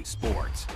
playing sports.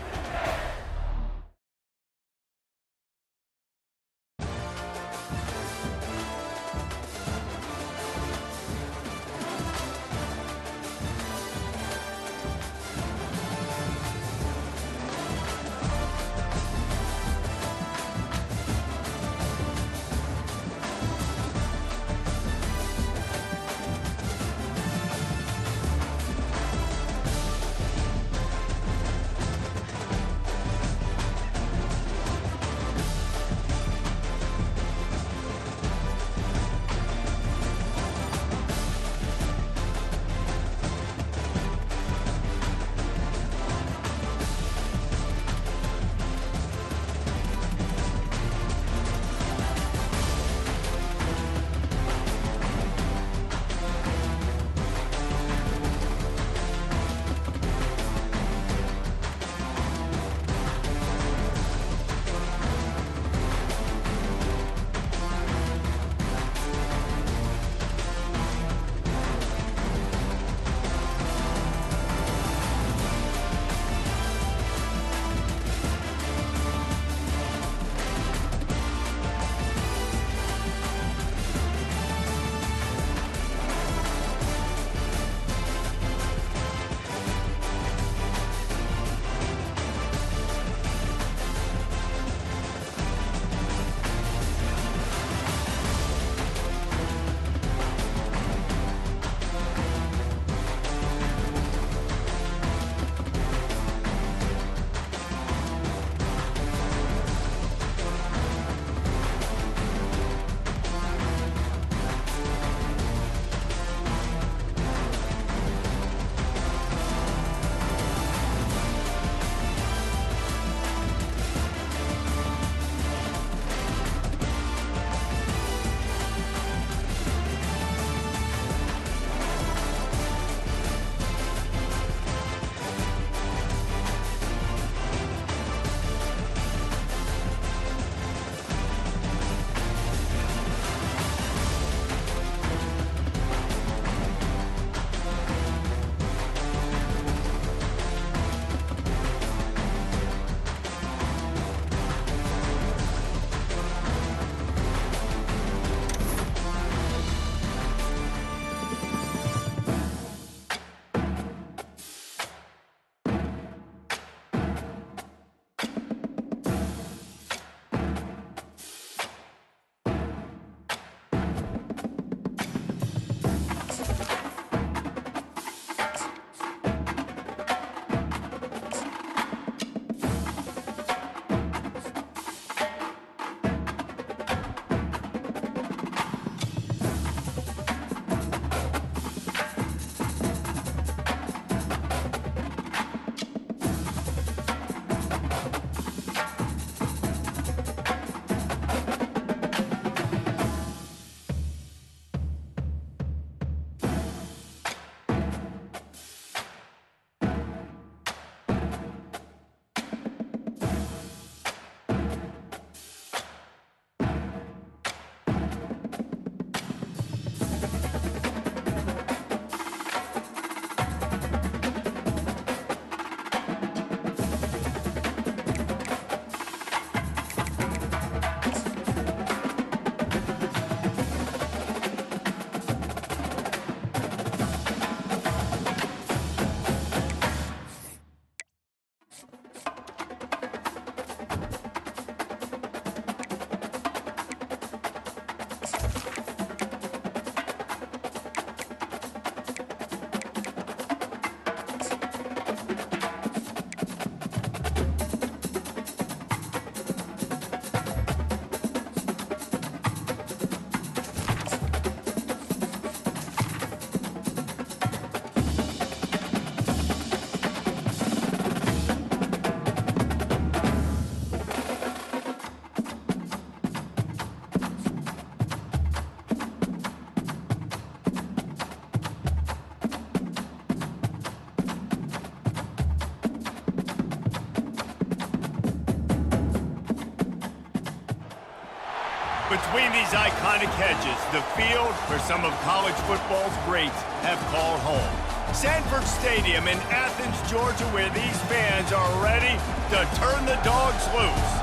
Between these iconic hedges, the field where some of college football's greats have called home. Sanford Stadium in Athens, Georgia, where these fans are ready to turn the dogs loose.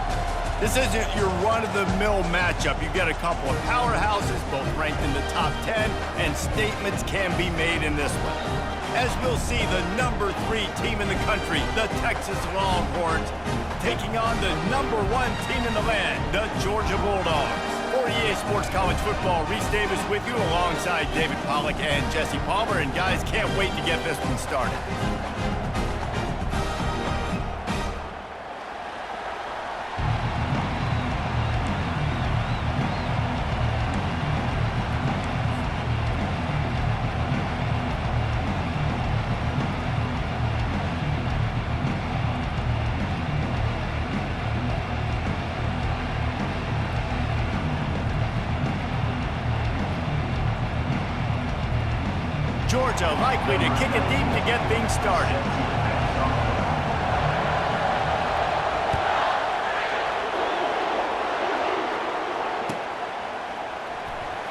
This isn't your run-of-the-mill matchup. You get a couple of powerhouses, both ranked in the top 10, and statements can be made in this one. As we'll see, the number 3 team in the country, the Texas Longhorns, taking on the number 1 team in the land, the Georgia Bulldogs. For EA Sports College Football, Reese Davis with you alongside David Pollack and Jesse Palmer. And guys, can't wait to get this one started. Georgia likely to kick it deep to get things started.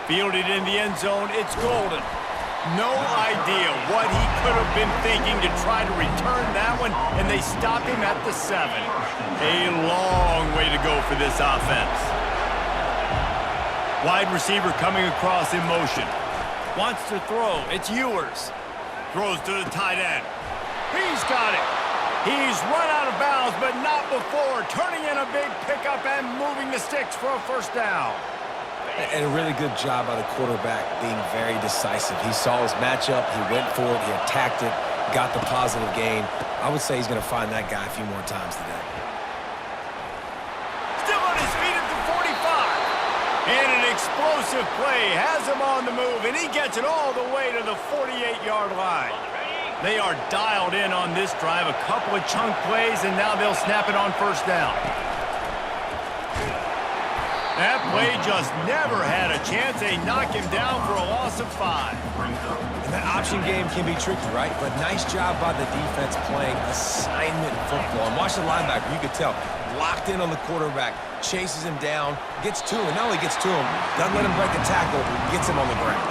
Fielded in the end zone, it's Golden. No idea what he could have been thinking to try to return that one, and they stop him at the 7. A long way to go for this offense. Wide receiver coming across in motion. Wants to throw. It's Ewers. Throws to the tight end. He's got it. He's run out of bounds, but not before. Turning in a big pickup and moving the sticks for a first down. And a really good job by the quarterback being very decisive. He saw his matchup. He went for it. He attacked it. Got the positive gain. I would say he's going to find that guy a few more times today. Still on his feet at the 45. And an explosive play has him on the move, and he gets it all the way to the 48-yard line. They are dialed in on this drive, a couple of chunk plays, and now they'll snap it on first down. That play just never had a chance. They knock him down for a loss of 5. And that option game can be tricky, right? But nice job by the defense playing assignment football. And watch the linebacker, you could tell, locked in on the quarterback, chases him down, gets to him, and not only gets to him, doesn't let him break a tackle, gets him on the ground.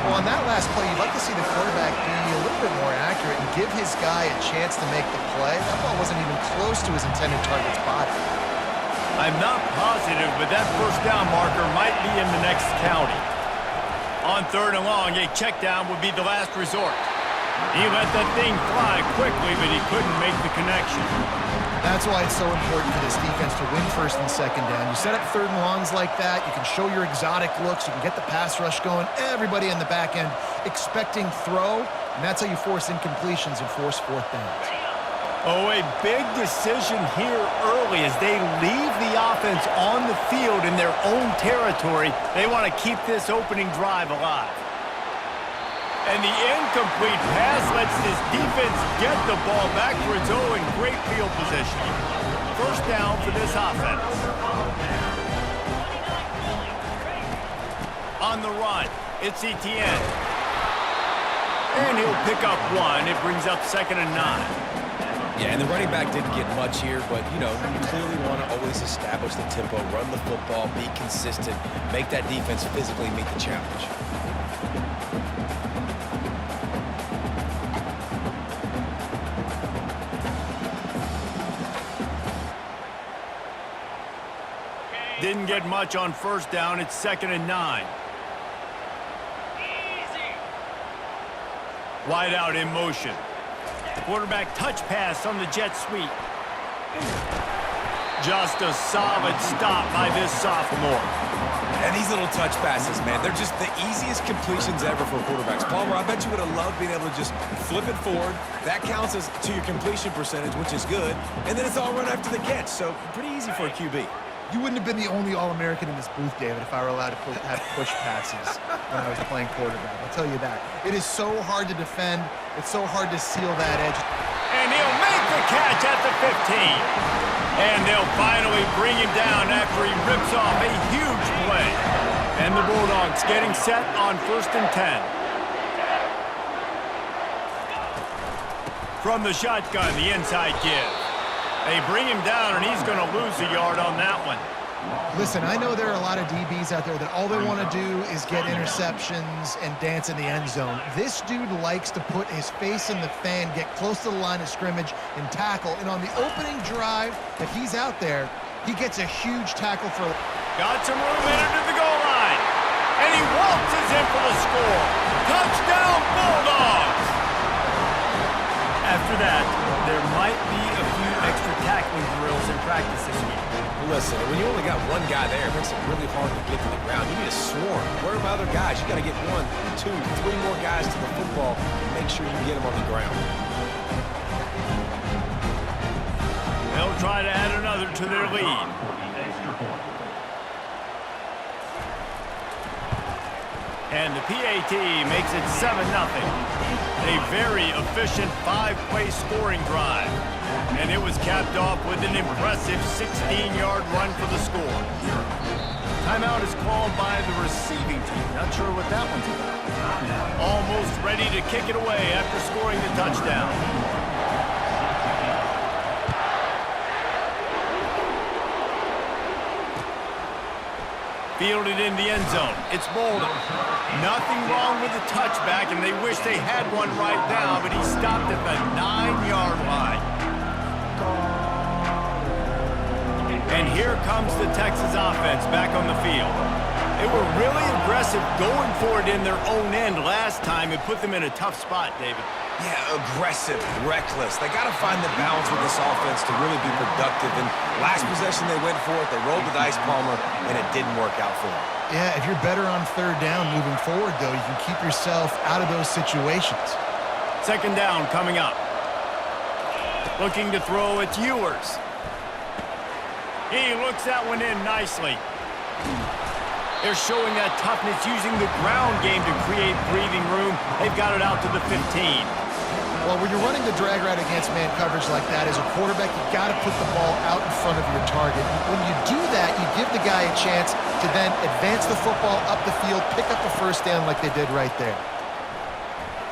Well, on that last play, you'd like to see the quarterback be a little bit more accurate and give his guy a chance to make the play. That ball wasn't even close to his intended target's body. I'm not positive, but that first down marker might be in the next county. On 3rd and long, a check down would be the last resort. He let that thing fly quickly, but he couldn't make the connection. That's why it's so important for this defense to win 1st and 2nd down. You set up 3rd and longs like that, you can show your exotic looks, you can get the pass rush going, everybody in the back end expecting throw, and that's how you force incompletions and force 4th downs. Oh, a big decision here early as they leave the offense on the field in their own territory. They want to keep this opening drive alive. And the incomplete pass lets this defense get the ball back for its own great field position. First down for this offense. On the run, it's Etienne. And he'll pick up 1. It brings up 2nd and 9. Yeah, and the running back didn't get much here, but, you know, you clearly want to always establish the tempo, run the football, be consistent, make that defense physically meet the challenge. Didn't get much on first down. It's 2nd and 9. Wide out in motion. Quarterback touch pass on the jet sweep. Just a solid stop by this sophomore. And these little touch passes, man, they're just the easiest completions ever for quarterbacks. Palmer, I bet you would have loved being able to just flip it forward. That counts as to your completion percentage, which is good. And then it's all run after the catch, so pretty easy for a QB. You wouldn't have been the only All-American in this booth, David, if I were allowed to have push passes when I was playing quarterback. I'll tell you that. It is so hard to defend. It's so hard to seal that edge. And he'll make the catch at the 15. And they'll finally bring him down after he rips off a huge play. And the Bulldogs getting set on 1st and 10. From the shotgun, the inside give. They bring him down, and he's going to lose a yard on that one. Listen, I know there are a lot of DBs out there that all they want to do is get interceptions and dance in the end zone. This dude likes to put his face in the fan, get close to the line of scrimmage, and tackle. And on the opening drive that he's out there, he gets a huge tackle for... Got some room in under the goal line. And he waltzes in for the score. Touchdown, Bulldogs! After that, there might be a few extra tackling drills in practice this week. Listen, when you only got one guy there, it makes it really hard to get to the ground. You need a swarm. Where are my other guys? You got to get 1, 2, 3 more guys to the football and make sure you get them on the ground. They'll try to add another to their lead. And the PAT makes it 7-0. A very efficient 5-play scoring drive. And it was capped off with an impressive 16-yard run for the score. Timeout is called by the receiving team. Not sure what that one's about. Almost ready to kick it away after scoring the touchdown. Fielded in the end zone. It's Bolden. Nothing wrong with the touchback, and they wish they had one right now, but he stopped at the 9-yard line. And here comes the Texas offense back on the field. They were really aggressive going for it in their own end last time. It put them in a tough spot, David. Yeah, aggressive, reckless. They got to find the balance with this offense to really be productive. And last possession they went for it, they rolled the dice, Palmer, and it didn't work out for them. Yeah, if you're better on third down moving forward, though, you can keep yourself out of those situations. Second down coming up. Looking to throw, it's Ewers. He looks that one in nicely. They're showing that toughness using the ground game to create breathing room. They've got it out to the 15. Well, when you're running the drag route against man coverage like that, as a quarterback, you got to put the ball out in front of your target. When you do that, you give the guy a chance to then advance the football up the field, pick up the first down like they did right there.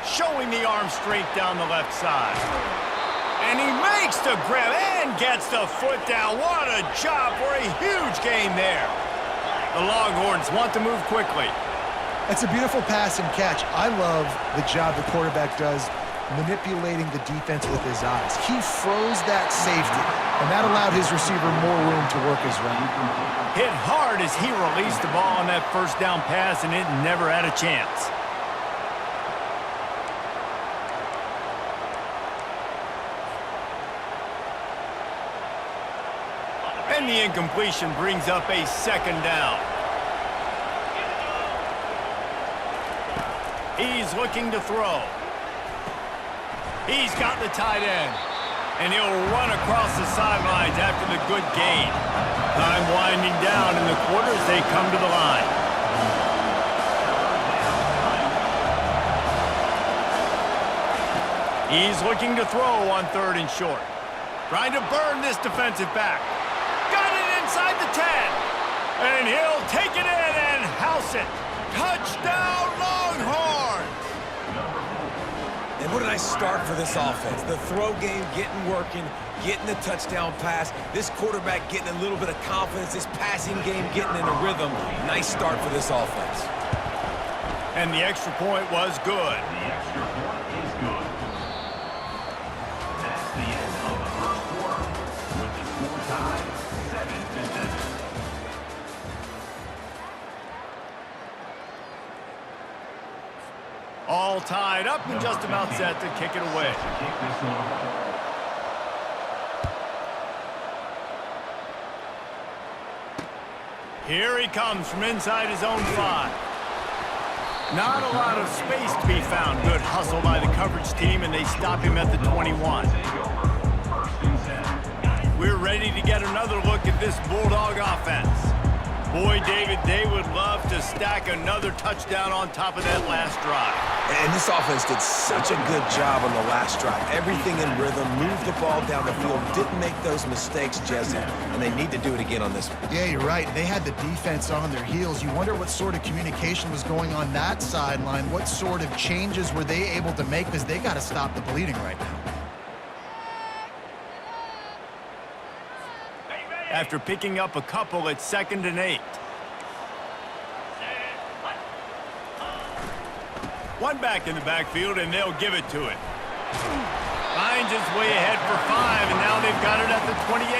Showing the arm strength down the left side. And he makes the grab and gets the foot down. What a job for a huge gain there. The Longhorns want to move quickly. It's a beautiful pass and catch. I love the job the quarterback does manipulating the defense with his eyes. He froze that safety, and that allowed his receiver more room to work his route. Hit hard as he released the ball on that first down pass, and it never had a chance. And the incompletion brings up a second down. He's looking to throw. He's got the tight end. And he'll run across the sidelines after the good gain. Time winding down in the quarters, they come to the line. He's looking to throw on 3rd and short. Trying to burn this defensive back. Got it inside the 10. And he'll take it in and house it. Touchdown, Longhorns! And what a nice start for this offense. The throw game getting working, getting the touchdown pass. This quarterback getting a little bit of confidence. This passing game getting in a rhythm. Nice start for this offense. And the extra point was good. The extra point is good. That's the end of the first quarter. With the score tied 7-7. All tied up and just about set to kick it away. Here he comes from inside his own 5. Not a lot of space to be found. Good hustle by the coverage team, and they stop him at the 21. We're ready to get another look at this Bulldog offense. Boy, David, they would love to stack another touchdown on top of that last drive. And this offense did such a good job on the last drive. Everything in rhythm, moved the ball down the field, didn't make those mistakes, Jesse, and they need to do it again on this one. Yeah, you're right. They had the defense on their heels. You wonder what sort of communication was going on that sideline. What sort of changes were they able to make, because they got to stop the bleeding right now. after picking up a couple at 2nd and 8. One back in the backfield, and they'll give it to it. Finds his way ahead for 5, and now they've got it at the 28.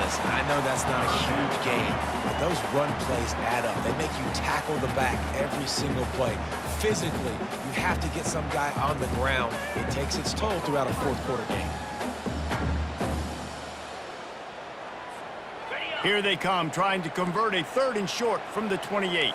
Listen, I know that's not a huge game, but those run plays add up. They make you tackle the back every single play. Physically, you have to get some guy on the ground. It takes its toll throughout a fourth-quarter game. Here they come, trying to convert a 3rd and short from the 28.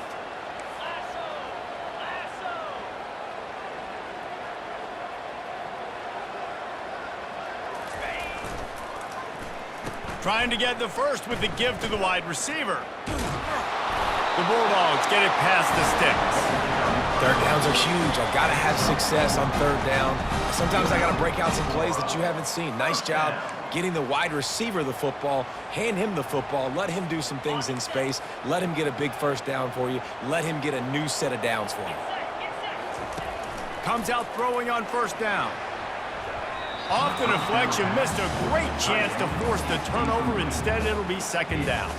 Trying to get the first with the give to the wide receiver. The Bulldogs get it past the sticks. 3rd downs are huge. I've got to have success on 3rd down. Sometimes I got to break out some plays that you haven't seen. Nice job getting the wide receiver the football. Hand him the football. Let him do some things in space. Let him get a big 1st down for you. Let him get a new set of downs for you. Comes out throwing on 1st down. Off the deflection, missed a great chance to force the turnover. Instead, it'll be 2nd down.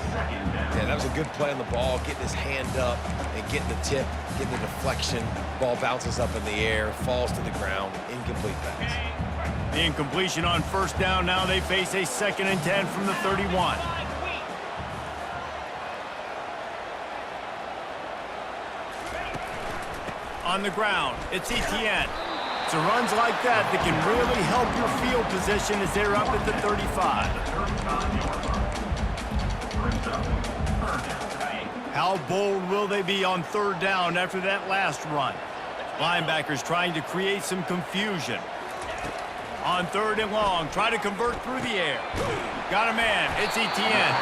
Yeah, that was a good play on the ball, getting his hand up and getting the tip, getting the deflection. Ball bounces up in the air, falls to the ground, incomplete pass. The incompletion on 1st down. Now they face a 2nd and 10 from the 31. On the ground, it's Etienne. So runs like that can really help your field position as they're up at the 35. How bold will they be on 3rd down after that last run? Linebackers trying to create some confusion. On 3rd and long, try to convert through the air. Got a man, it's Etienne.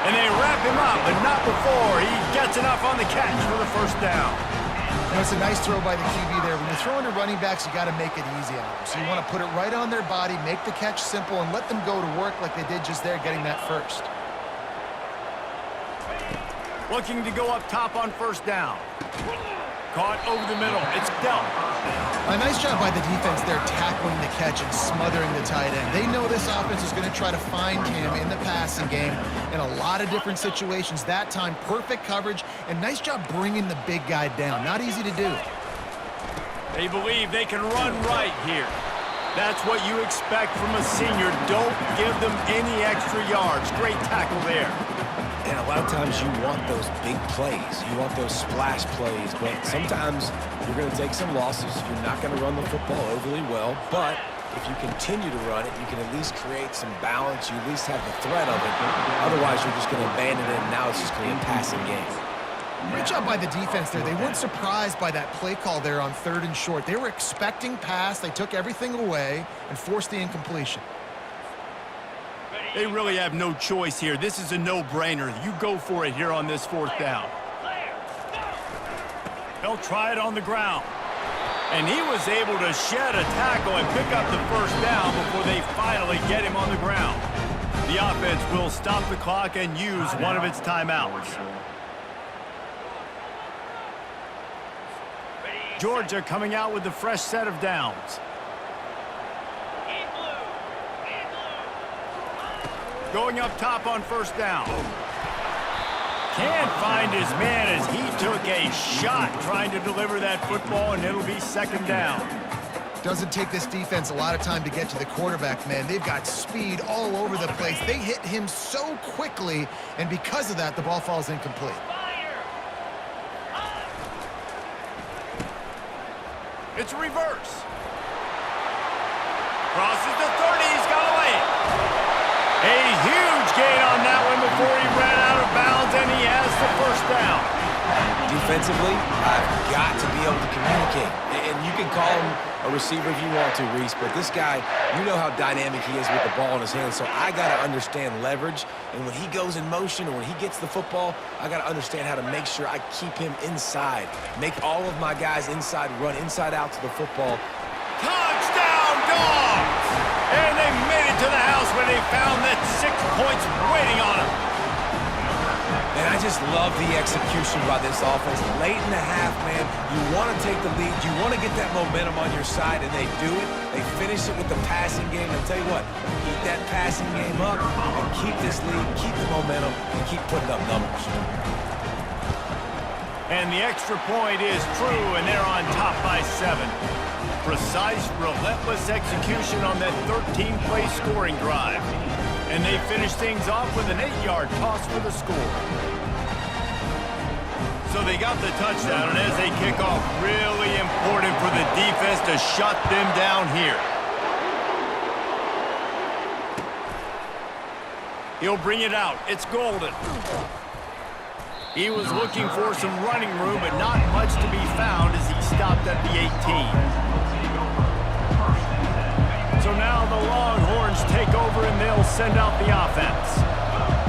And they wrap him up, but not before he gets enough on the catch for the 1st down. You know, it's a nice throw by the QB there. When you're throwing to running backs, you got to make it easy on them. So you want to put it right on their body, make the catch simple, and let them go to work like they did just there, getting that first. Looking to go up top on 1st down. Caught over the middle. It's dealt. A nice job by the defense there, tackling the catch and smothering the tight end. They know this offense is going to try to find him in the passing game in a lot of different situations. That time, perfect coverage, and nice job bringing the big guy down. Not easy to do. They believe they can run right here. That's what you expect from a senior. Don't give them any extra yards. Great tackle there. And a lot of times you want those big plays. You want those splash plays, but sometimes you're going to take some losses. You're not going to run the football overly well, but if you continue to run it, you can at least create some balance. You at least have the threat of it. Otherwise, you're just going to abandon it, and now it's just going to be a passing game. Great job by the defense there. They weren't surprised by that play call there on 3rd and short. They were expecting pass. They took everything away and forced the incompletion. They really have no choice here. This is a no-brainer. You go for it here on this 4th down. They'll try it on the ground. And he was able to shed a tackle and pick up the 1st down before they finally get him on the ground. The offense will stop the clock and use one of its timeouts. Georgia coming out with a fresh set of downs. Going up top on 1st down. Can't find his man as he took a shot trying to deliver that football, and it'll be 2nd down. Doesn't take this defense a lot of time to get to the quarterback, man. They've got speed all over the place. They hit him so quickly, and because of that, the ball falls incomplete. It's a reverse. Crosses the 30. He's got to lay it. A huge gain on that one before he ran out of bounds, and he has the 1st down. Defensively, I've got to be able to communicate. And you can call him a receiver if you want to, Reese, but this guy, you know how dynamic he is with the ball in his hands, so I got to understand leverage. And when he goes in motion or when he gets the football, I got to understand how to make sure I keep him inside. Make all of my guys inside run inside out to the football. Touchdown, Dogs! And they made it to the house where they found that 6 points waiting on them. And I just love the execution by this offense. Late in the half, man, you want to take the lead. You want to get that momentum on your side, and they do it. They finish it with the passing game. And tell you what, keep that passing game up and keep this lead, keep the momentum, and keep putting up numbers. And the extra point is true, and they're on top by 7. Precise, relentless execution on that 13-play scoring drive. And they finish things off with an 8-yard toss for the score. So they got the touchdown, and as they kick off, really important for the defense to shut them down here. He'll bring it out. It's Golden. He was looking for some running room, but not much to be found as he stopped at the 18. So now the Longhorns take over and they'll send out the offense.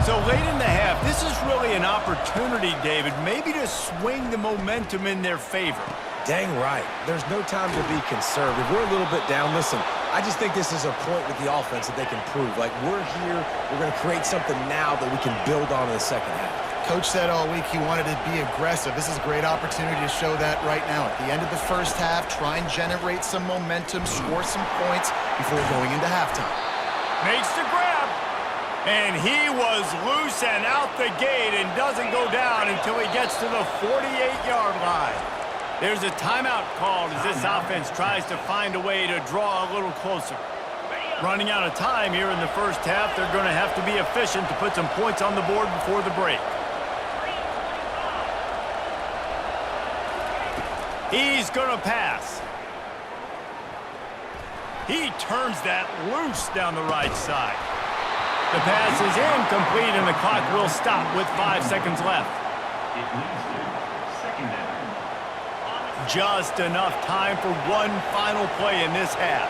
So late in the half, this is really an opportunity, David, maybe to swing the momentum in their favor. Dang right. There's no time to be conservative. We're a little bit down. Listen, I just think this is a point with the offense that they can prove. Like, we're here, we're going to create something now that we can build on in the second half. Coach said all week he wanted to be aggressive. This is a great opportunity to show that right now. At the end of the first half, try and generate some momentum, score some points before going into halftime. Makes the grab. And he was loose and out the gate and doesn't go down until he gets to the 48-yard line. There's a timeout called as this offense tries to find a way to draw a little closer. Running out of time here in the first half, they're going to have to be efficient to put some points on the board before the break. He's going to pass. He turns that loose down the right side. The pass is incomplete, and the clock will stop with 5 seconds left. It leads to second down. Just enough time for one final play in this half.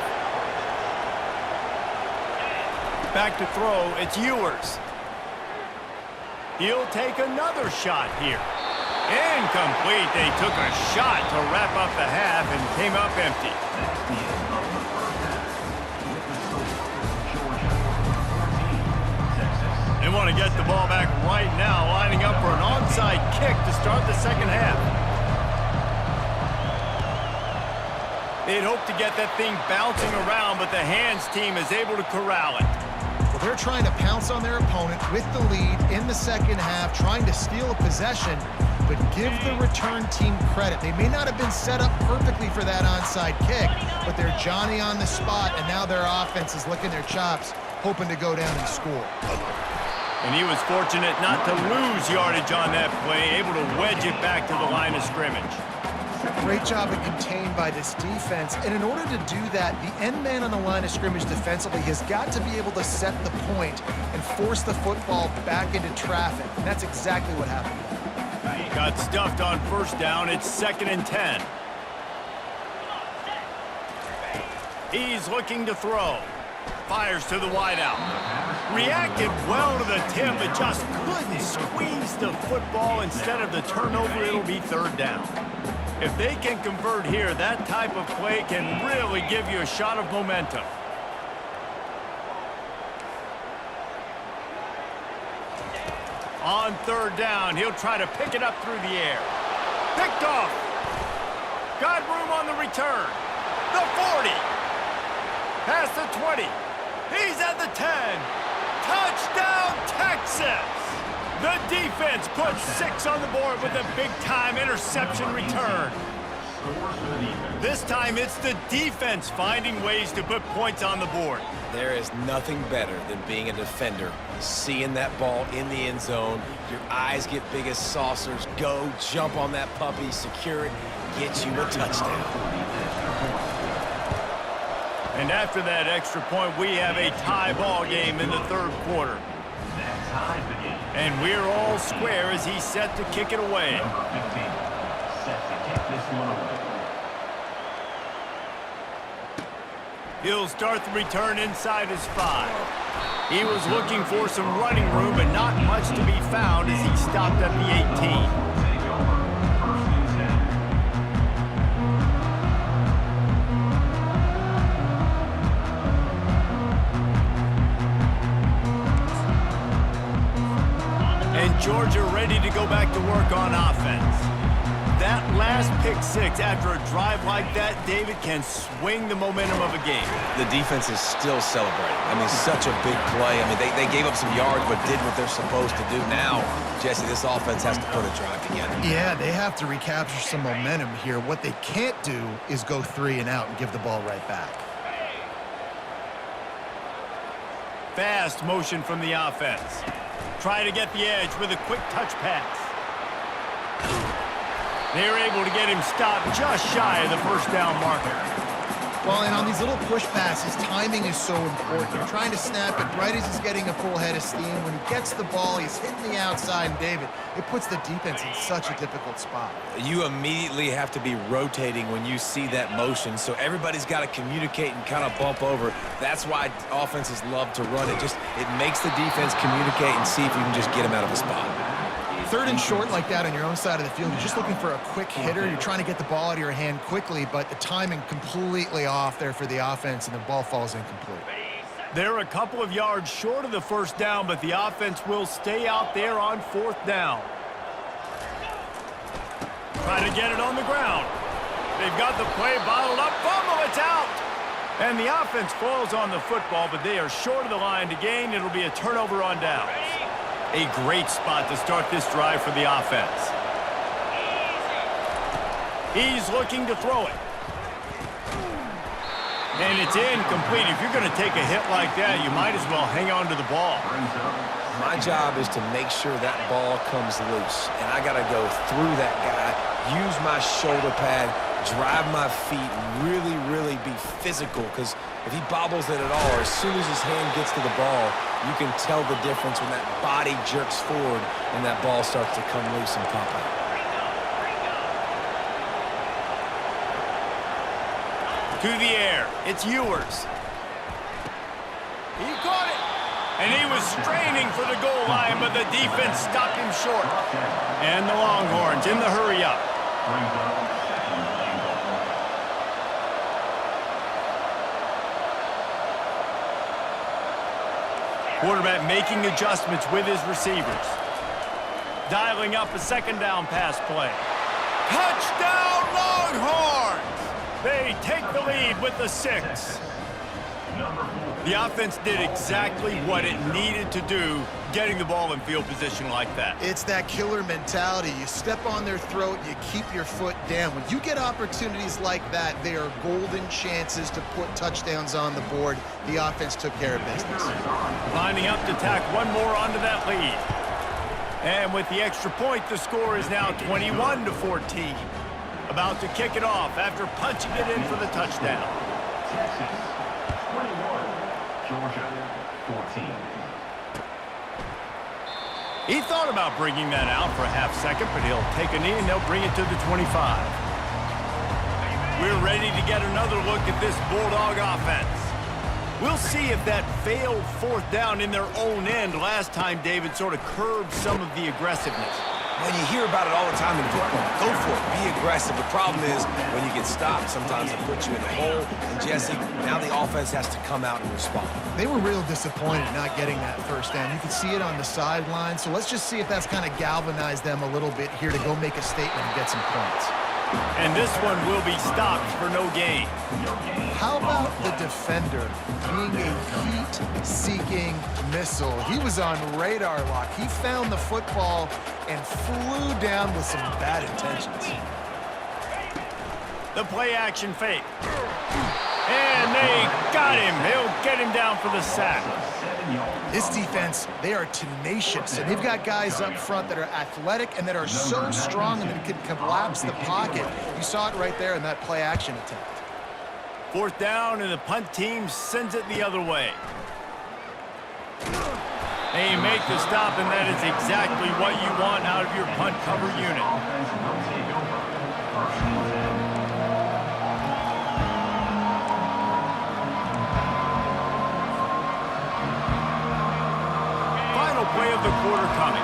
Back to throw, it's Ewers. He'll take another shot here. Incomplete. They took a shot to wrap up the half and came up empty. That's the end of the first half. With the score, Georgia 14, Texas. They want to get the ball back right now, lining up for an onside kick to start the second half. They'd hope to get that thing bouncing around, but the hands team is able to corral it. Well, they're trying to pounce on their opponent with the lead in the second half, trying to steal a possession, but give the return team credit. They may not have been set up perfectly for that onside kick, but they're Johnny on the spot, and now their offense is licking their chops, hoping to go down and score. And he was fortunate not to lose yardage on that play, able to wedge it back to the line of scrimmage. Great job of contained by this defense, and in order to do that, the end man on the line of scrimmage defensively has got to be able to set the point and force the football back into traffic, and that's exactly what happened. Got stuffed on first down. It's 2nd and 10. He's looking to throw. Fires to the wideout. Reacted well to the tip, but just couldn't squeeze the football. Instead of the turnover, it'll be 3rd down. If they can convert here, that type of play can really give you a shot of momentum. On 3rd down, he'll try to pick it up through the air. Picked off. Got room on the return. The 40. Past the 20. He's at the 10. Touchdown, Texas! The defense puts 6 on the board with a big-time interception return. This time, it's the defense finding ways to put points on the board. There is nothing better than being a defender. Seeing that ball in the end zone, your eyes get big as saucers. Go, jump on that puppy, secure it, get you a touchdown. And after that extra point, we have a tie ball game in the 3rd quarter. That ties the game. And we're all square as he's set to kick it away. Number 15, set to kick this one away. He'll start the return inside his 5. He was looking for some running room, but not much to be found as he stopped at the 18. Take over, 1st and 10. And Georgia ready to go back to work on offense. That last pick six after a drive like that, David, can swing the momentum of a game. The defense is still celebrating. I mean, such a big play. I mean, they gave up some yards but did what they're supposed to do. Now, Jesse, this offense has to put a drive together. Yeah, they have to recapture some momentum here. What they can't do is go 3 and out and give the ball right back. Fast motion from the offense. Try to get the edge with a quick touch pass. They're able to get him stopped just shy of the first down marker. Well, and on these little push passes, timing is so important. You're trying to snap it right as he's getting a full head of steam. When he gets the ball, he's hitting the outside, and David, it puts the defense in such a difficult spot. You immediately have to be rotating when you see that motion, so everybody's got to communicate and kind of bump over. That's why offenses love to run it. It makes the defense communicate and see if you can just get him out of a spot. 3rd and short like that on your own side of the field, you're just looking for a quick hitter. You're trying to get the ball out of your hand quickly, but the timing completely off there for the offense, and the ball falls incomplete. They're a couple of yards short of the first down, but the offense will stay out there on 4th down. Try to get it on the ground. They've got the play bottled up. Fumble, it's out! And the offense falls on the football, but they are short of the line to gain. It'll be a turnover on downs. A great spot to start this drive for the offense. He's looking to throw it. And it's incomplete. If you're going to take a hit like that, you might as well hang on to the ball. My job is to make sure that ball comes loose, and I got to go through that guy, use my shoulder pad, drive my feet, really be physical, because if he bobbles it at all, as soon as his hand gets to the ball, you can tell the difference when that body jerks forward and that ball starts to come loose and pop out. To the air, it's Ewers. He caught it, and he was straining for the goal line, but the defense stopped him short. And the Longhorns in the hurry up. Quarterback making adjustments with his receivers. Dialing up a 2nd down pass play. Touchdown Longhorns! They take the lead with the 6. The offense did exactly what it needed to do, getting the ball in field position like that. It's that killer mentality. You step on their throat, you keep your foot down. When you get opportunities like that, they are golden chances to put touchdowns on the board. The offense took care of business. Lining up to tack one more onto that lead. And with the extra point, the score is now 21-14. About to kick it off after punching it in for the touchdown. Texas 21, Georgia 14. He thought about bringing that out for a half second, but he'll take a knee and they'll bring it to the 25. We're ready to get another look at this Bulldog offense. We'll see if that failed 4th down in their own end last time, David, sort of curbed some of the aggressiveness. When you hear about it all the time in football, go for it, be aggressive. The problem is when you get stopped, sometimes it puts you in a hole. And Jesse, now the offense has to come out and respond. They were real disappointed not getting that 1st down. You can see it on the sideline. So let's just see if that's kind of galvanized them a little bit here to go make a statement and get some points. And this one will be stopped for no gain. How about the defender being a heat-seeking missile? He was on radar lock. He found the football and flew down with some bad intentions. The play action fake. And they got him. They'll get him down for the sack. This defense, they are tenacious, and they've got guys up front that are athletic and that are so strong and that can collapse the pocket. You saw it right there in that play action attempt. 4th down, and the punt team sends it the other way. They make the stop, and that is exactly what you want out of your punt cover unit. Final play of the quarter coming.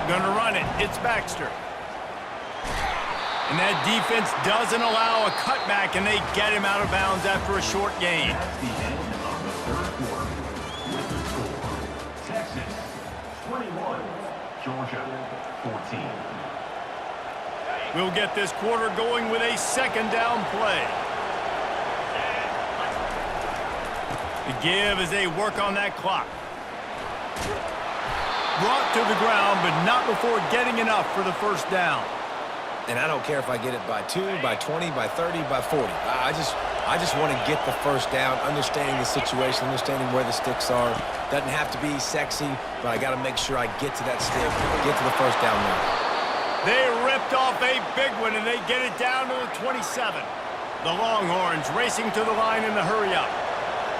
Gonna run it. It's Baxter. And that defense doesn't allow a cutback, and they get him out of bounds after a short gain. That's the end of the third quarter. With the score, Texas 21, Georgia 14. We'll get this quarter going with a second down play. The give as they work on that clock. Brought to the ground, but not before getting enough for the first down. And I don't care if I get it by 2, by 20, by 30, by 40. I just want to get the first down, understanding the situation, understanding where the sticks are. Doesn't have to be sexy, but I got to make sure I get to that stick, get to the first down now. They ripped off a big one, and they get it down to the 27. The Longhorns racing to the line in the hurry-up.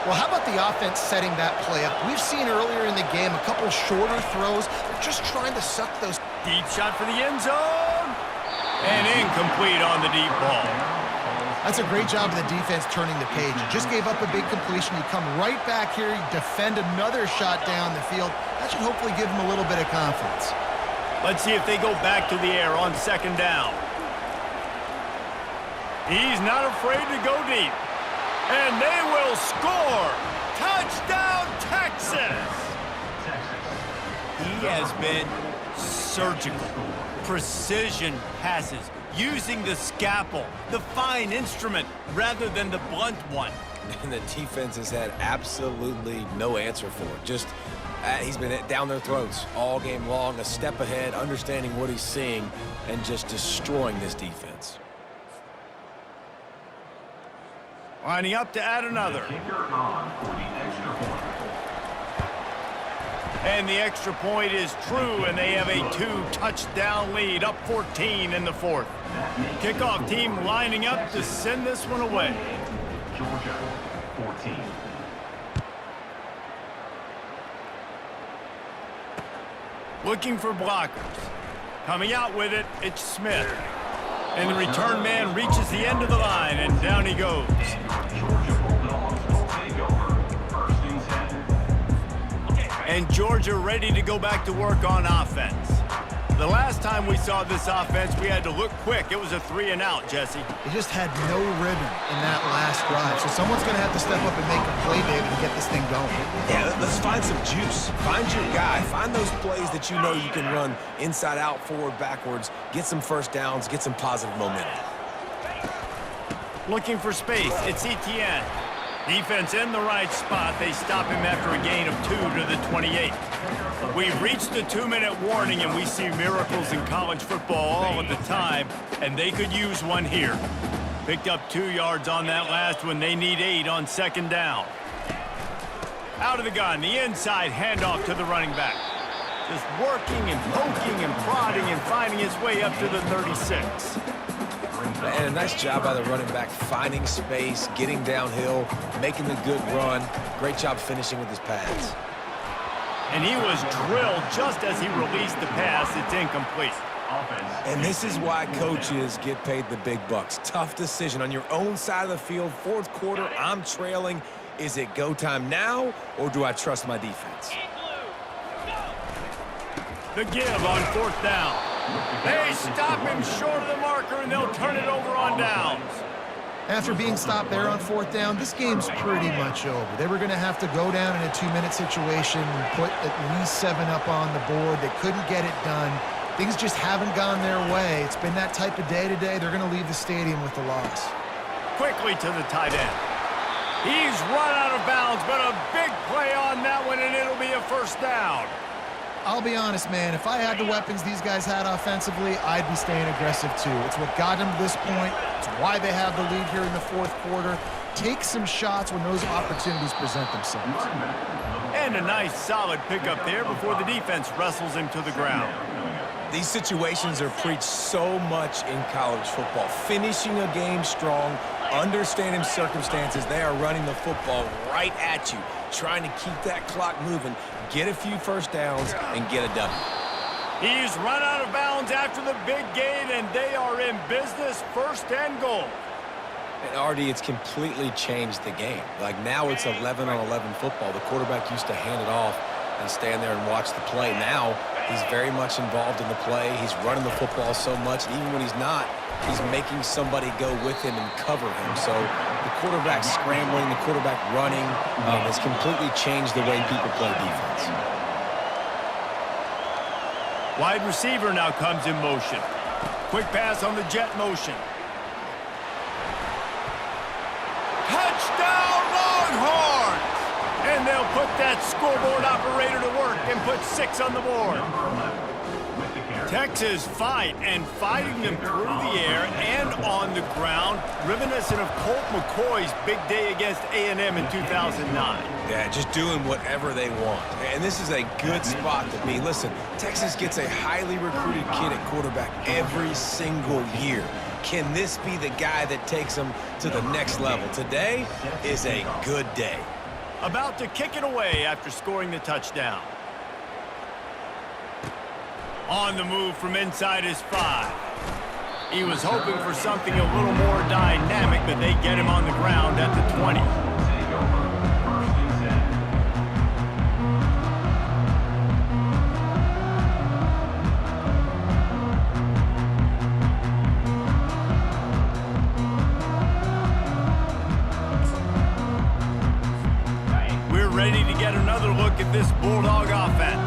Well, how about the offense setting that play up? We've seen earlier in the game a couple shorter throws. They're just trying to suck those. Deep shot for the end zone. And incomplete on the deep ball. That's a great job of the defense turning the page. You just gave up a big completion. You come right back here, you defend another shot down the field. That should hopefully give them a little bit of confidence. Let's see if they go back to the air on second down. He's not afraid to go deep. And they will score! Touchdown, Texas! He has been surgical. Precision passes, using the scalpel, the fine instrument, rather than the blunt one. And the defense has had absolutely no answer for it. Just, he's been down their throats all game long, a step ahead, understanding what he's seeing, and just destroying this defense. Lining up to add another. Kicker on for the extra point. And the extra point is true, and they have a 2-touchdown lead, up 14 in the fourth. Kickoff team lining up to send this one away. Georgia 14. Looking for blockers. Coming out with it, it's Smith. And the return man reaches the end of the line, and down he goes. And Georgia ready to go back to work on offense. The last time we saw this offense, we had to look quick. It was a 3-and-out, Jesse. They just had no rhythm in that last drive. So someone's going to have to step up and make a play, David, and get this thing going. Yeah, let's find some juice. Find your guy. Find those plays that you know you can run inside out, forward, backwards. Get some first downs. Get some positive momentum. Looking for space. It's Etienne. Defense in the right spot. They stop him after a gain of 2 to the 28. We've reached the 2-minute warning, and we see miracles in college football all of the time, and they could use one here. Picked up 2 yards on that last one. They need 8 on second down. Out of the gun, the inside handoff to the running back. Just working and poking and prodding and finding his way up to the 36. And a nice job by the running back, finding space, getting downhill, making the good run. Great job finishing with his pads. And he was drilled just as he released the pass. It's incomplete. And this is why coaches get paid the big bucks. Tough decision on your own side of the field. Fourth quarter, I'm trailing. Is it go time now, or do I trust my defense? The give on fourth down. They stop him short of the marker, and they'll turn it over on downs. After being stopped there on fourth down, this game's pretty much over. They were going to have to go down in a 2-minute situation and put at least 7 up on the board. They couldn't get it done. Things just haven't gone their way. It's been that type of day today. They're going to leave the stadium with the loss. Quickly to the tight end. He's run out of bounds, but a big play on that one, and it'll be a first down. I'll be honest, man. If I had the weapons these guys had offensively, I'd be staying aggressive too. It's what got them to this point. It's why they have the lead here in the fourth quarter. Take some shots when those opportunities present themselves. And a nice solid pickup there before the defense wrestles him to the ground. These situations are preached so much in college football. Finishing a game strong, understanding circumstances. They are running the football right at you, trying to keep that clock moving, get a few first downs, and get a W. He's run out of bounds after the big gain, and they are in business, first and goal. And Artie, it's completely changed the game. Like now it's 11-on-11 football. The quarterback used to hand it off and stand there and watch the play. Now, he's very much involved in the play. He's running the football so much, and even when he's not, he's making somebody go with him and cover him. So the quarterback scrambling, the quarterback running has completely changed the way people play defense. Wide receiver now comes in motion. Quick pass on the jet motion. Touchdown Longhorns! And they'll put that scoreboard operator to work and put 6 on the board. Texas fighting them through the air and on the ground, reminiscent of Colt McCoy's big day against A&M in 2009. Yeah, just doing whatever they want. And this is a good spot to be. Listen, Texas gets a highly recruited kid at quarterback every single year. Can this be the guy that takes them to the next level? Today is a good day. About to kick it away after scoring the touchdown. On the move from inside his 5. He was hoping for something a little more dynamic, but they get him on the ground at the 20. We're ready to get another look at this Bulldog offense.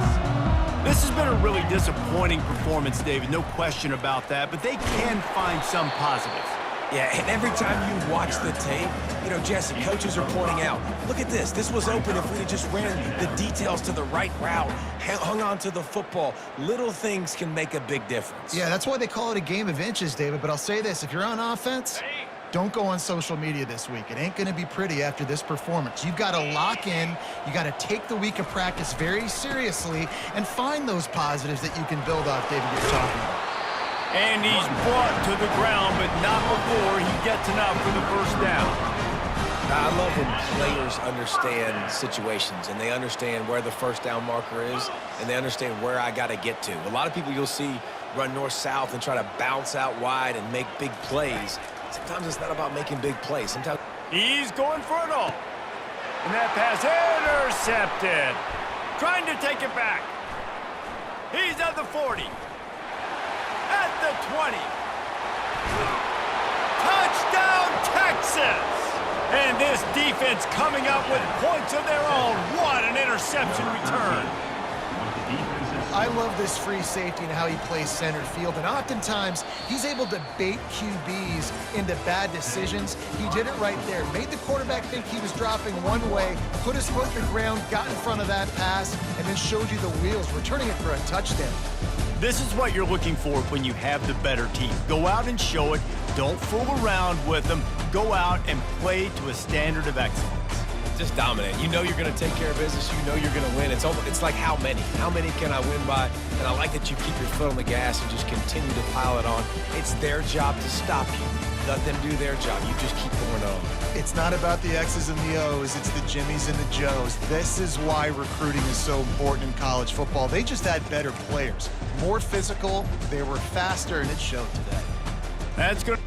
This has been a really disappointing performance, David, no question about that, but they can find some positives. Yeah, and every time you watch the tape, you know, Jesse, coaches are pointing out, look at this. This was open if we had just ran the details to the right route, hung on to the football. Little things can make a big difference. Yeah, that's why they call it a game of inches, David. But I'll say this, if you're on offense, don't go on social media this week. It ain't going to be pretty after this performance. You've got to lock in. You got to take the week of practice very seriously and find those positives that you can build off, David, you're talking about. And he's brought to the ground, but not before he gets enough for the first down. I love when players understand situations and they understand where the first down marker is and they understand where I got to get to. A lot of people you'll see run north-south and try to bounce out wide and make big plays. Sometimes it's not about making big plays. Sometimes he's going for it all. And that pass intercepted. Trying to take it back. He's at the 40. At the 20. Touchdown, Texas! And this defense coming up with points of their own. What an interception return. I love this free safety and how he plays center field, and oftentimes he's able to bait QBs into bad decisions. He did it right there. Made the quarterback think he was dropping one way, put his foot in the ground, got in front of that pass, and then showed you the wheels, returning it for a touchdown. This is what you're looking for when you have the better team. Go out and show it. Don't fool around with them. Go out and play to a standard of excellence. just dominate. You know you're going to take care of business. You know you're going to win. It's like how many? How many can I win by? And I like that you keep your foot on the gas and just continue to pile it on. It's their job to stop you. Let them do their job. You just keep going on. It's not about the X's and the O's. It's the Jimmies and the Joes. This is why recruiting is so important in college football. They just had better players. More physical. They were faster, and it showed today. That's good.